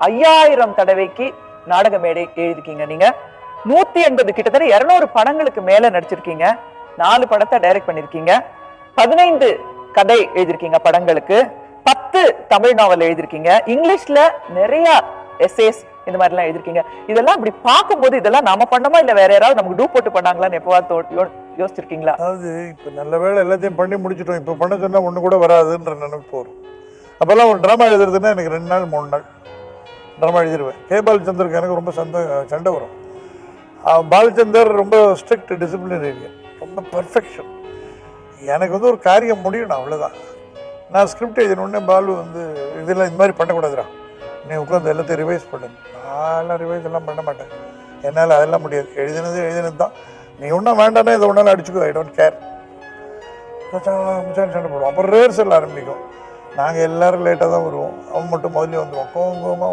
5000 தடவைக்கு நாடக மேடை எழுதிருக்கீங்க நீங்க. 180 கிட்டத்தட்ட 200 படங்களுக்கு மேல நடிச்சிருக்கீங்க. 4 படத்தை டைரக்ட் பண்ணிருக்கீங்க. 15 கதை எழுதிருக்கீங்க படங்களுக்கு. 10 தமிழ் நாவல் எழுதிருக்கீங்க. இங்கிலீஷ்ல நிறைய எஸ்ஏஸ் இந்த மாதிரி எல்லாம் எழுதிருக்கீங்க. இதெல்லாம் இப்படி பார்க்கும்போது இதெல்லாம் நாம பண்ணோமா இல்ல வேற யாராவது நமக்கு டூ போட்டு பண்ணாங்களான்னு எப்பவாவது யோசிச்சிருக்கீங்களா? அதாவது இப்ப நல்ல வேலை எல்லாத்தையும் பண்ணி முடிச்சிட்டோம், இப்ப பண்ண சொன்னா ஒண்ணு கூட வராதுன்ற நினைப்பு வரும். அப்பெல்லாம் ஒரு டிராமா எழுதுறதுன்னா எனக்கு 2 நாள் 3 நாள் ட்ராமா எழுதிடுவேன். கே பாலச்சந்தருக்கு எனக்கு ரொம்ப சண்டை வரும். பாலச்சந்தர் ரொம்ப ஸ்ட்ரிக்ட் டிசிப்ளினேரியன், ரொம்ப பர்ஃபெக்ஷன். எனக்கு வந்து ஒரு காரியம் முடியணும், அவ்வளோதான். நான் ஸ்கிரிப்ட் எழுதினோடனே பாலு வந்து இதெல்லாம் இந்த மாதிரி பண்ணக்கூடாதுடா, நீ உட்காந்து எல்லாத்தையும் ரிவைஸ் பண்ணு. நான்லாம் ரிவைஸ் எல்லாம் பண்ண மாட்டேன், என்னால் அதெல்லாம் முடியாது. எழுதினது தான், நீ ஒன்றும் வேண்டானே இதை ஒன்றாலும் அடிச்சுக்கோ, ஐ டோன்ட் கேர். சண்டை போடுவோம். அப்புறம் ரிஹர்சல் ஆரம்பிக்கும். நாங்கள் எல்லோரும் லேட்டாக தான் வருவோம், அவன் மட்டும் முதல்ல வந்துடுவோம். கோவமாக